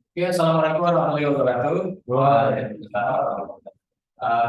Oke, assalamualaikum warahmatullahi wabarakatuh. Waalaikumsalam.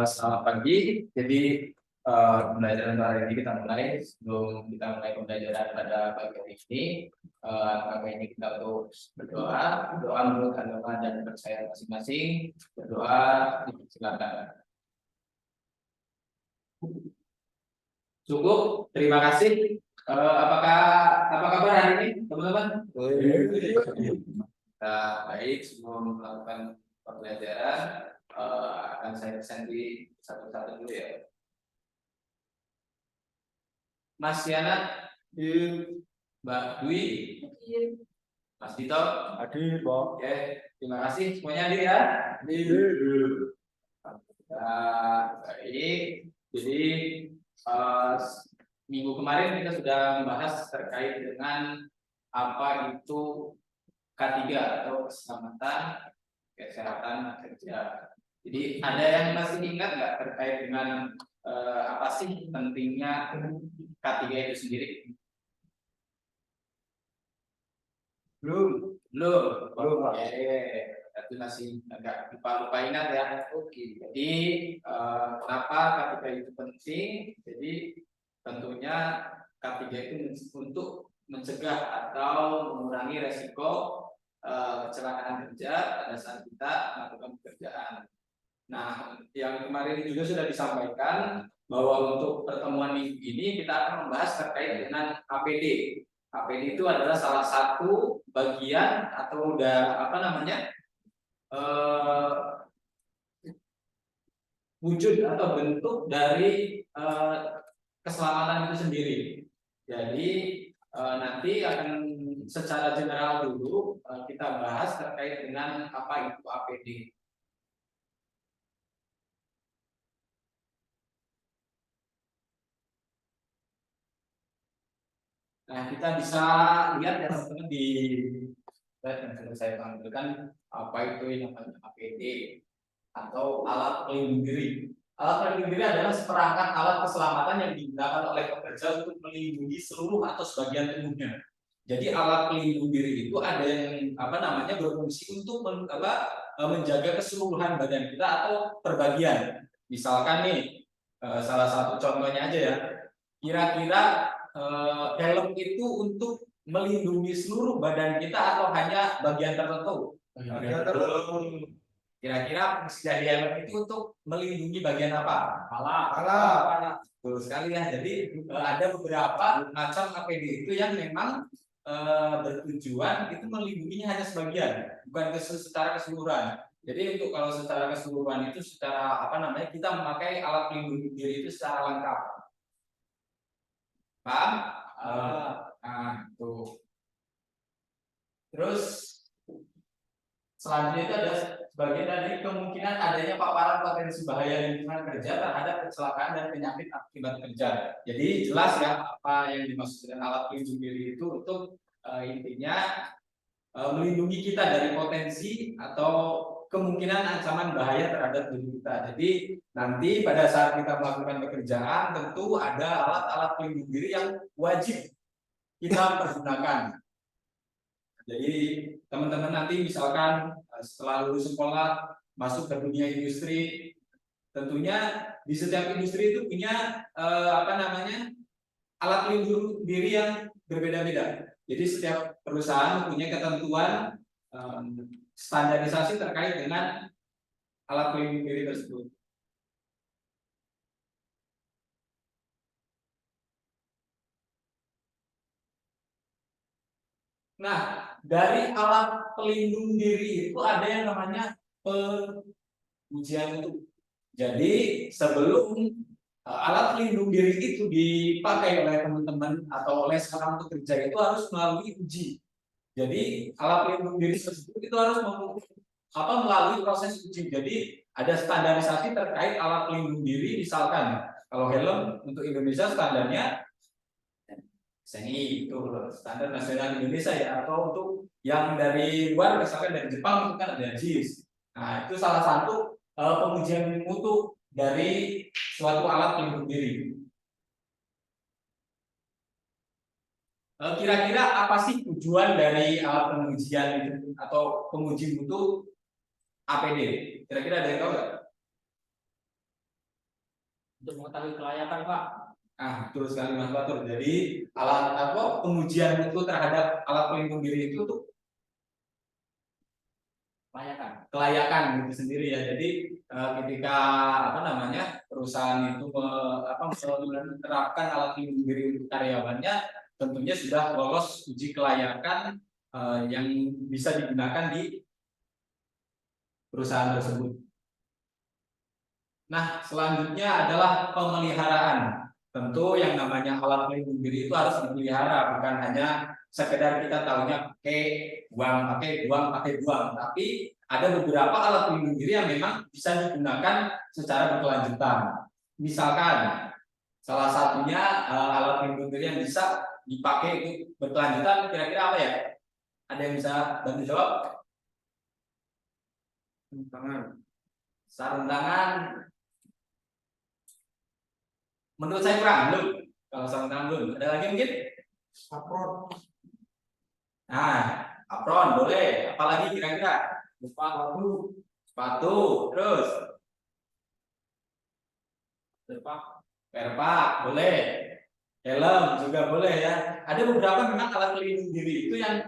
Selamat pagi. Jadi pembelajaran hari ini kita mulai. Sebelum kita mulai pembelajaran pada pagi hari ini, kami ini kita untuk berdoa, doa menurut agama dan percaya masing-masing. Berdoa, silakan. Cukup. Terima kasih. Apakah apa kabar hari ini, teman-teman? Baik, sebelum melakukan pembelajaran, akan saya presentasi satu-satu dulu ya. Mas Yana, Mbak Dwi, Mas Dito, Hadir, Pak. oke, terima kasih semuanya hadir ya. Baik, jadi minggu kemarin kita sudah membahas terkait dengan apa itu K3 atau keselamatan kesehatan kerja. Jadi ada yang masih ingat nggak terkait dengan apa sih pentingnya K3 itu sendiri? Belum. Oke, itu masih agak lupa ingat ya. Oke. Jadi kenapa K3 itu penting? Jadi tentunya K3 itu untuk mencegah atau mengurangi resiko kecelakaan kerja pada saat kita melakukan pekerjaan. Nah, yang kemarin juga sudah disampaikan bahwa untuk pertemuan minggu ini kita akan membahas terkait dengan APD. APD itu adalah salah satu bagian atau apa namanya wujud atau bentuk dari keselamatan itu sendiri. Jadi nanti akan secara general dulu kita bahas terkait dengan apa itu APD. Nah, kita bisa lihat ya teman-teman di slide yang sudah saya tampilkan apa itu yang namanya APD atau alat pelindung diri. Alat pelindung diri adalah seperangkat alat keselamatan yang digunakan oleh pekerja untuk melindungi seluruh atau sebagian tubuhnya. Jadi alat pelindung diri itu ada yang apa namanya berfungsi untuk menjaga keseluruhan badan kita atau perbagian. Misalkan nih salah satu contohnya aja ya. Kira-kira helm itu untuk melindungi seluruh badan kita atau hanya bagian tertentu? Kira-kira fungsi dari helm itu untuk melindungi bagian apa? Kepala. Betul sekali ya. Jadi ada beberapa macam APD itu yang memang bertujuan itu melindunginya hanya sebagian, bukan secara keseluruhan. Jadi untuk kalau secara keseluruhan itu secara apa namanya kita memakai alat pelindung diri itu secara lengkap. Paham? Tuh. Terus selanjutnya itu ada sebagian dari kemungkinan adanya paparan potensi bahaya lingkungan kerja terhadap kecelakaan dan penyakit akibat kerja. Jadi jelas ya apa yang dimaksud dengan alat pelindung diri itu untuk intinya melindungi kita dari potensi atau kemungkinan ancaman bahaya terhadap diri kita. Jadi nanti pada saat kita melakukan pekerjaan tentu ada alat-alat pelindung diri yang wajib kita pergunakan. Jadi teman-teman nanti misalkan setelah lulus sekolah masuk ke dunia industri, tentunya di setiap industri itu punya apa namanya alat pelindung diri yang berbeda-beda. Jadi setiap perusahaan punya ketentuan standarisasi terkait dengan alat pelindung diri tersebut. Nah, dari alat pelindung diri itu ada yang namanya pengujian mutu. Jadi sebelum alat pelindung diri itu dipakai oleh teman-teman atau oleh seorang pekerja itu harus melalui uji. Jadi alat pelindung diri tersebut itu harus melalui proses uji. Jadi ada standarisasi terkait alat pelindung diri, misalkan kalau helm untuk Indonesia standarnya SNI itu standar nasional Indonesia ya, atau untuk yang dari luar misalkan dari Jepang itu kan ada JIS. Nah itu salah satu pengujian mutu dari suatu alat pelindung diri. Kira-kira apa sih tujuan dari pengujian itu atau penguji mutu APD? Kira-kira ada yang tahu nggak? Untuk mengetahui kelayakan, Pak. Betul sekali Mas Batur. Jadi alat apa pengujian mutu terhadap alat pelindung diri itu tuh kelayakan gitu sendiri ya. Jadi ketika apa namanya perusahaan itu menerapkan alat pelindung diri untuk karyawannya, tentunya sudah lolos uji kelayakan yang bisa digunakan di perusahaan tersebut. Nah, selanjutnya adalah pemeliharaan. Tentu yang namanya alat pelindung diri itu harus dipelihara, bukan hanya sekedar kita tahunya pakai buang, tapi ada beberapa alat pelindung diri yang memang bisa digunakan secara berkelanjutan. Misalkan salah satunya alat pelindung diri yang bisa dipakai untuk berkelanjutan, kira-kira apa ya? Ada yang bisa bantu jawab? Sarung tangan. Menurut saya kurang belum. Kalau sarung tangan belum. Ada lagi mungkin? Apron. Nah, apron boleh. Apalagi kira-kira? Sepatu. Terus? Perpak boleh. Helm juga boleh ya. Ada beberapa memang alat pelindung diri itu yang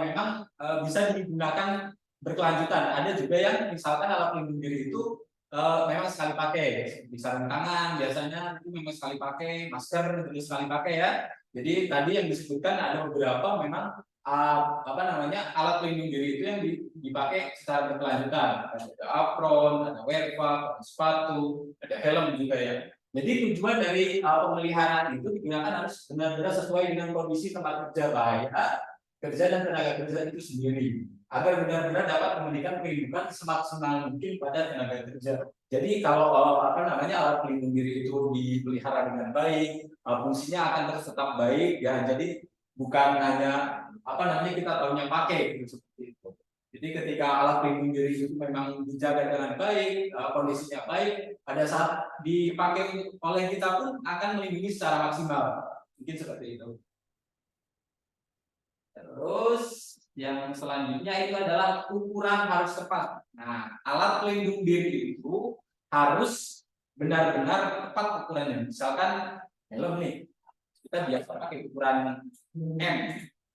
memang bisa digunakan berkelanjutan. Ada juga yang misalkan alat pelindung diri itu memang sekali pakai, di sarung tangan biasanya itu memang sekali pakai, masker itu sekali pakai ya. Jadi tadi yang disebutkan ada beberapa memang apa namanya alat pelindung diri itu yang dipakai secara berkelanjutan. Ada apron, ada wearpack, ada sepatu, ada helm juga ya. Jadi tujuan dari pemeliharaan itu digunakan harus benar-benar sesuai dengan kondisi tempat kerja bahaya kerja dan tenaga kerja itu sendiri agar benar-benar dapat memberikan perlindungan semaksimal mungkin pada tenaga kerja. Jadi kalau apa namanya alat pelindung diri itu dipelihara dengan baik, fungsinya akan terus tetap baik ya. Jadi bukan hanya apa namanya kita tahunya pakai gitu, seperti itu. Jadi ketika alat pelindung diri itu memang dijaga dengan baik, kondisinya baik, pada saat dipakai oleh kita pun akan melindungi secara maksimal. Mungkin seperti itu. Terus yang selanjutnya itu adalah ukuran harus tepat. Nah, alat pelindung diri itu harus benar-benar tepat ukurannya. Misalkan helm nih, kita biasa pakai ukuran M,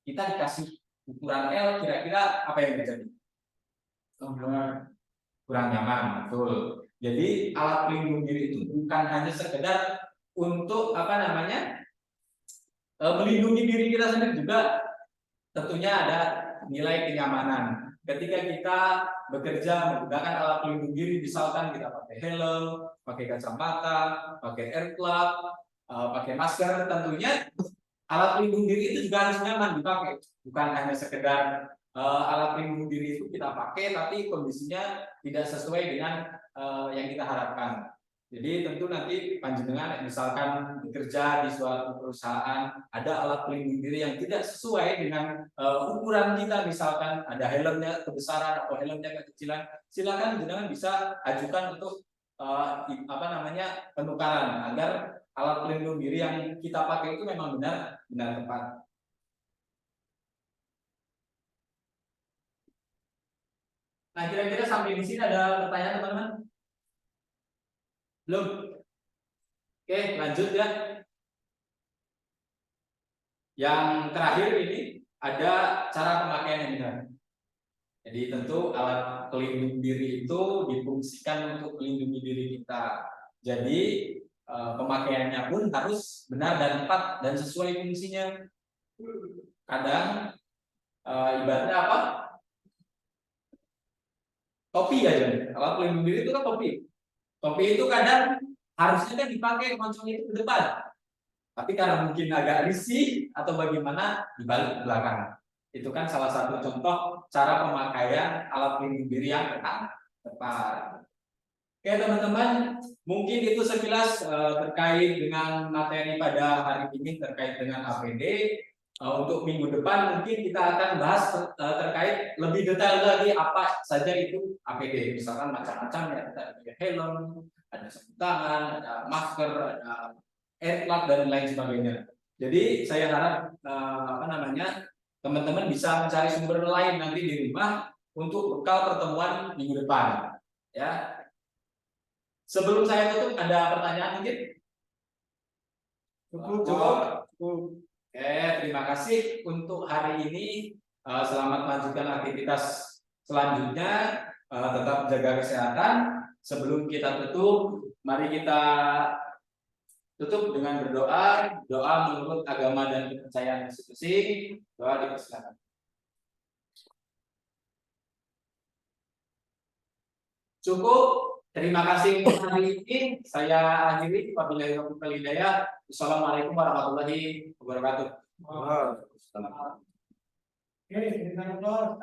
kita dikasih ukuran L, kira-kira apa yang terjadi? Kurang nyaman, betul. Jadi alat pelindung diri itu bukan hanya sekedar untuk apa namanya melindungi diri kita sendiri, juga tentunya ada nilai kenyamanan. Ketika kita bekerja menggunakan alat pelindung diri, misalkan kita pakai helm, pakai kacamata, pakai airplug, pakai masker, tentunya alat pelindung diri itu juga harus nyaman dipakai. Bukan hanya sekedar alat pelindung diri itu kita pakai, tapi kondisinya tidak sesuai dengan yang kita harapkan. Jadi tentu nanti panjenengan misalkan bekerja di suatu perusahaan ada alat pelindung diri yang tidak sesuai dengan ukuran kita, misalkan ada helmnya kebesaran atau helmnya kekecilan, silakan panjenengan bisa ajukan untuk apa namanya penukaran agar alat pelindung diri yang kita pakai itu memang benar tepat. Nah, kira-kira sampai di sini ada pertanyaan teman-teman? Belum? Oke, lanjut ya. Yang terakhir ini ada cara pemakaian yang benar. Jadi tentu alat pelindung diri itu difungsikan untuk melindungi diri kita. Jadi pemakaiannya pun harus benar dan tepat dan sesuai fungsinya. Kadang ibaratnya apa? Topi aja. Alat pelindung diri itu kan topi. Topi itu kadang harusnya kan dipakai moncong itu ke depan. Tapi karena mungkin agak risih atau bagaimana dibalik ke belakang. Itu kan salah satu contoh cara pemakaian alat pelindung diri yang tepat. Oke teman-teman, mungkin itu sekilas terkait dengan materi pada hari ini terkait dengan APD. Untuk minggu depan mungkin kita akan bahas terkait lebih detail lagi apa saja itu APD. Misalkan macam-macam ya, ada helm, ada sarung tangan, ada masker, ada airplug dan lain sebagainya. Jadi saya harap teman-teman bisa mencari sumber lain nanti di rumah untuk bekal pertemuan minggu depan. Ya. Sebelum saya tutup, ada pertanyaan mungkin? Cukup. Oke, terima kasih untuk hari ini. Selamat melanjutkan aktivitas selanjutnya. Tetap jaga kesehatan. Sebelum kita tutup, mari kita tutup dengan berdoa. Doa menurut agama dan kepercayaan masing-masing. Doa dipersilakan. Cukup. Terima kasih untuk hari ini. Saya akhiri. Wabillahi taufiq wal hidayah. Wassalamualaikum warahmatullahi wabarakatuh. Oke, kita